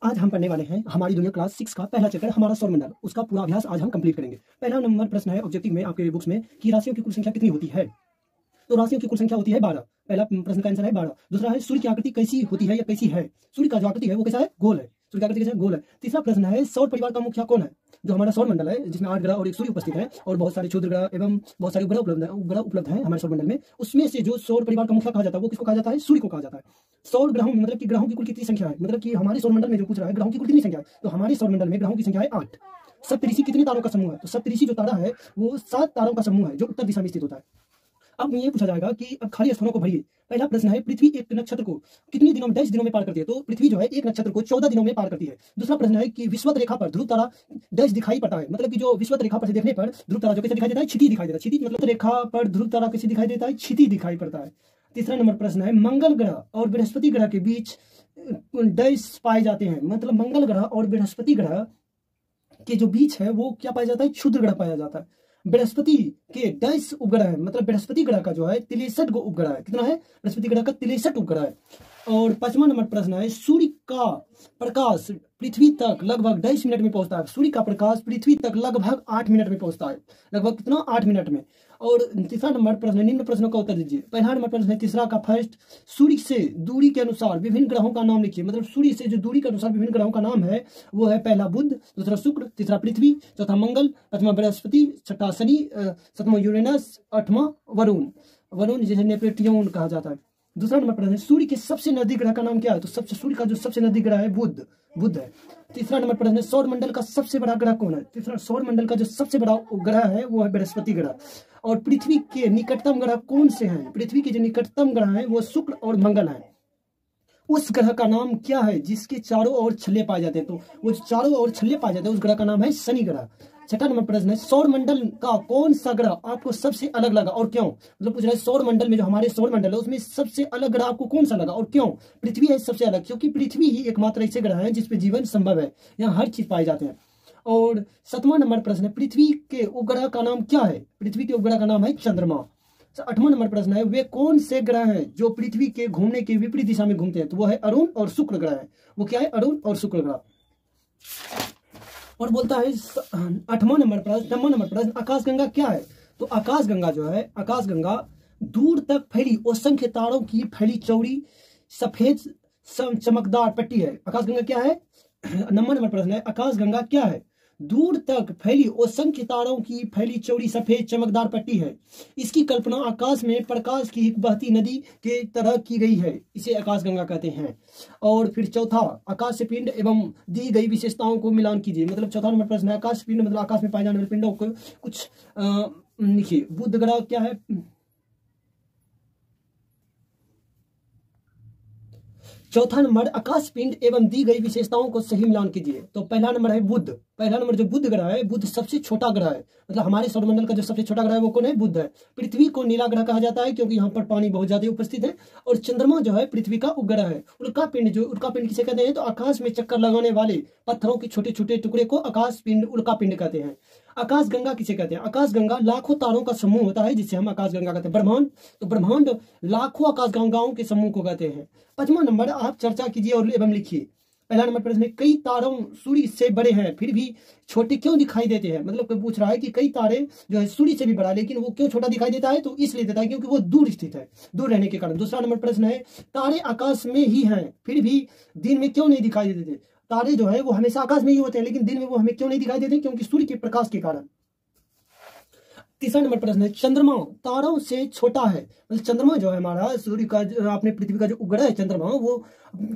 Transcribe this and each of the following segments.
आज हम पढ़ने वाले हैं हमारी दुनिया क्लास 6 का पहला चैप्टर हमारा सौरमंडल। उसका पूरा अभ्यास आज हम कंप्लीट करेंगे। पहला नंबर प्रश्न है ऑब्जेक्टिव में आपके बुक्स में कि राशियों की कुल संख्या कितनी होती है। तो राशियों की कुल संख्या होती है 12। पहला प्रश्न का आंसर है 12। दूसरा है सूर्य की आकृति कैसी होती है या कैसी है। सूर्य का जो आकृति है वो कैसा है, गोल है। सूर्य की आकृति कैसा है, गोल है। तीसरा प्रश्न है सौर परिवार का मुखिया कौन है। जो हमारा सौरमंडल है जिसमें 8 ग्रह और एक सूर्य उपस्थित है और बहुत सारे क्षुद्र ग्रह एवं बहुत सारे ग्रह उपलब्ध है हमारे सौरमंडल में, उसमें से जो सौर परिवार का मुखिया कहा जाता है वो किसको कहा जाता है, सूर्य को कहा जाता है। सौर ग्रहों मतलब कि ग्रहों की कुल कितनी संख्या है, मतलब कि हमारे सौरमंडल में जो पूछ रहा है ग्रहों की कुल कितनी संख्या है, तो हमारे सौरमंडल में ग्रहों की संख्या है 8। सप्तऋषि कितने तारों का समूह है, तो सप्तऋषि जो तारा है वो 7 तारों का समूह है जो उत्तर दिशा में स्थित होता है। अब ये पूछा जाएगा कि अब खाली स्थानों को भरिए। पहला प्रश्न है पृथ्वी एक नक्षत्र को कितने दिनों में 10 दिनों में पार करती है, तो पृथ्वी जो है एक नक्षत्र को 14 दिनों में पार करती है। दूसरा प्रश्न है कि विषुवत रेखा पर ध्रुव तारा 10 दिखाई पड़ता है, मतलब कि जो विषुवत रेखा पर से देखने पर ध्रुव तारा जो कैसे दिखाई देता है, क्षिति दिखाई देता है। क्षिति मतलब रेखा पर ध्रुव तारा कैसे दिखाई देता है, क्षिति दिखाई पड़ता है। तीसरा नंबर प्रश्न है मंगल ग्रह और बृहस्पति ग्रह के बीच डैश पाए जाते हैं, मतलब मंगल ग्रह और बृहस्पति ग्रह के जो बीच है वो क्या पाया जाता है, क्षुद्र ग्रह पाया जाता है। बृहस्पति के 10 उपग्रह है, मतलब बृहस्पति ग्रह का जो है 63 उपग्रह है। कितना है, बृहस्पति ग्रह का 63 उपग्रह है। और 5वां नंबर प्रश्न है सूर्य का प्रकाश पृथ्वी तक लगभग 10 मिनट में पहुंचता है। सूर्य का प्रकाश पृथ्वी तक लगभग 8 मिनट में पहुंचता है, लगभग कितना, 8 मिनट में। और तीसरा नंबर प्रश्न है निम्न प्रश्नों का उत्तर दीजिए। पहला नंबर प्रश्न है तीसरा का फर्स्ट, सूर्य से दूरी के अनुसार विभिन्न ग्रहों का नाम लिखिए, मतलब सूर्य से जो दूरी के अनुसार विभिन्न ग्रहों का नाम है वो है पहला बुध, दूसरा शुक्र, तीसरा पृथ्वी, चौथा मंगल, पांचवा बृहस्पति, छठा शनि, सातवां यूरेनस, आठवां वरुण जिसे नेपट्यून कहा जाता है। दूसरा नंबर प्रश्न है सूर्य के सबसे नजदीक ग्रह का नाम क्या है, तो सूर्य का जो सबसे नजदीक ग्रह है बुध है। तीसरा नंबर प्रश्न है सौरमंडल का सबसे बड़ा ग्रह कौन है, तीसरा सौरमंडल का जो सबसे बड़ा ग्रह है वो है बृहस्पति ग्रह। और पृथ्वी के निकटतम ग्रह कौन से हैं, पृथ्वी के जो निकटतम ग्रह हैं वो शुक्र और मंगल हैं। उस ग्रह का नाम क्या है जिसके चारों ओर छल्ले पाए जाते हैं, तो वो चारों ओर छल्ले पाए जाते हैं उस ग्रह का नाम है शनि ग्रह। छठा नंबर प्रश्न है सौरमंडल का कौन सा ग्रह आपको सबसे अलग लगा और क्यों, मतलब पूछ रहा है सौरमंडल में जो हमारे सौरमंडल है उसमें सबसे अलग ग्रह आपको कौन सा लगा और क्यों। पृथ्वी है सबसे अलग, क्योंकि पृथ्वी ही एकमात्र ऐसे ग्रह है जिसपे जीवन संभव है, यहाँ हर चीज पाए जाते हैं। और 7वां नंबर प्रश्न है पृथ्वी के उपग्रह का नाम क्या है, पृथ्वी के उपग्रह का नाम है चंद्रमा। 8वां नंबर प्रश्न है वे कौन से ग्रह हैं जो पृथ्वी के घूमने के विपरीत दिशा में घूमते हैं, तो वो है अरुण और शुक्र ग्रह है। वो क्या है, अरुण और शुक्र ग्रह। और बोलता है 9वां नंबर प्रश्न आकाशगंगा क्या है, तो आकाशगंगा जो है, आकाशगंगा दूर तक फैली असंख्य तारों की फैली चौड़ी सफेद चमकदार पट्टी है। आकाशगंगा क्या है, 9वां नंबर प्रश्न है आकाशगंगा क्या है, दूर तक फैली असंख्य तारों की फैली चौड़ी सफेद चमकदार पट्टी है। इसकी कल्पना आकाश में प्रकाश की एक बहती नदी के तरह की गई है, इसे आकाशगंगा कहते हैं। और फिर चौथा आकाश पिंड एवं दी गई विशेषताओं को मिलान कीजिए, मतलब चौथा नंबर प्रश्न है आकाश पिंड मतलब आकाश में पाए जाने वाले पिंडों को कुछ लिखिए। बुध ग्रह क्या है, चौथा नंबर आकाश पिंड एवं दी गई विशेषताओं को सही मिलान कीजिए। तो पहला नंबर है बुध, पहला नंबर जो बुध ग्रह है, बुध सबसे छोटा ग्रह है, मतलब हमारे सौरमंडल का जो सबसे छोटा ग्रह है वो कौन है, बुध है। पृथ्वी को नीला ग्रह कहा जाता है क्योंकि यहाँ पर पानी बहुत ज्यादा उपस्थित है। और चंद्रमा जो है पृथ्वी का उपग्रह है। उल्का पिंड किसे कहते हैं, तो आकाश में चक्कर लगाने वाले पत्थरों के छोटे छोटे टुकड़े को आकाश पिंड उल्का पिंड कहते हैं। आकाशगंगा किसे कहते हैं, आकाशगंगा लाखों तारों का समूह होता है जिसे हम आकाशगंगा कहते हैं। ब्रह्मांड, तो ब्रह्मांड लाखों आकाशगंगाओं के समूह को कहते हैं। 5वां नंबर आप चर्चा कीजिए और एवं लिखिए। पहला नंबर प्रश्न है कई तारों सूर्य से बड़े हैं फिर भी छोटे क्यों दिखाई देते हैं, मतलब कोई पूछ रहा है कि कई तारे जो है सूर्य से भी बड़ा लेकिन वो क्यों छोटा दिखाई देता है, तो इसलिए देता है क्योंकि वो दूर स्थित है, दूर रहने के कारण। दूसरा नंबर प्रश्न है तारे आकाश में ही हैं फिर भी दिन में क्यों नहीं दिखाई देते, तारे जो है वो हमेशा आकाश में ही होते हैं लेकिन दिन में वो हमें क्यों नहीं दिखाई देते, क्योंकि सूर्य के प्रकाश के कारण। तीसरा नंबर प्रश्न है चंद्रमा तारों से छोटा है, मतलब चंद्रमा जो है हमारा सूर्य का अपने पृथ्वी का जो उपग्रह है चंद्रमा वो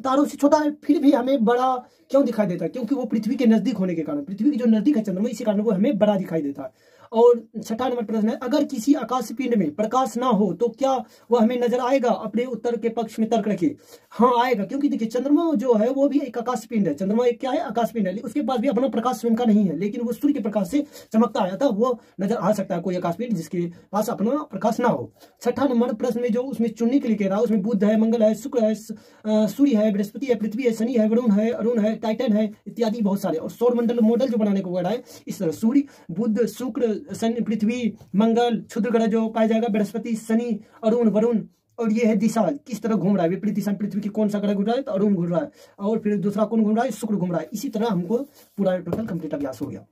तारों से छोटा है फिर भी हमें बड़ा क्यों दिखाई देता है, क्योंकि वो पृथ्वी के नजदीक होने के कारण, पृथ्वी के जो नजदीक है चंद्रमा इसी कारण वो हमें बड़ा दिखाई देता है। और 6वां नंबर प्रश्न है अगर किसी आकाश पिंड में प्रकाश ना हो तो क्या वह हमें नजर आएगा, अपने उत्तर के पक्ष में तर्क रखिए। हाँ आएगा, क्योंकि देखिए चंद्रमा जो है वो भी एक आकाश पिंड है, चंद्रमा एक क्या है, आकाश पिंड है। उसके पास भी अपना प्रकाश स्वयं का नहीं है लेकिन वो सूर्य के प्रकाश से चमकता है, अतः वो नजर आ सकता है कोई आकाश पिंड जिसके पास अपना प्रकाश ना हो। 6वां नंबर प्रश्न में जो उसमें चुनने के लिए कह रहा है उसमें बुध है, मंगल है, शुक्र है, सूर्य है, बृहस्पति है, पृथ्वी है, शनि है, वरुण है, अरुण है, टाइटन है इत्यादि बहुत सारे। और सौरमंडल मॉडल जो बनाने को कह रहा है इस तरह सूर्य, बुध, शुक्र, शनि, पृथ्वी, मंगल, क्षुद्र ग्रह जो पाया जाएगा बृहस्पति, शनि, अरुण, वरुण और ये है दिशा, किस तरह घूम रहा है विपरीत दिशा में पृथ्वी की कौन सा ग्रह घूम रहा है, तो अरुण घूम रहा है, और फिर दूसरा कौन घूम रहा है, शुक्र घूम रहा है। इसी तरह हमको पूरा टोटल कंप्लीट अभ्यास हो गया।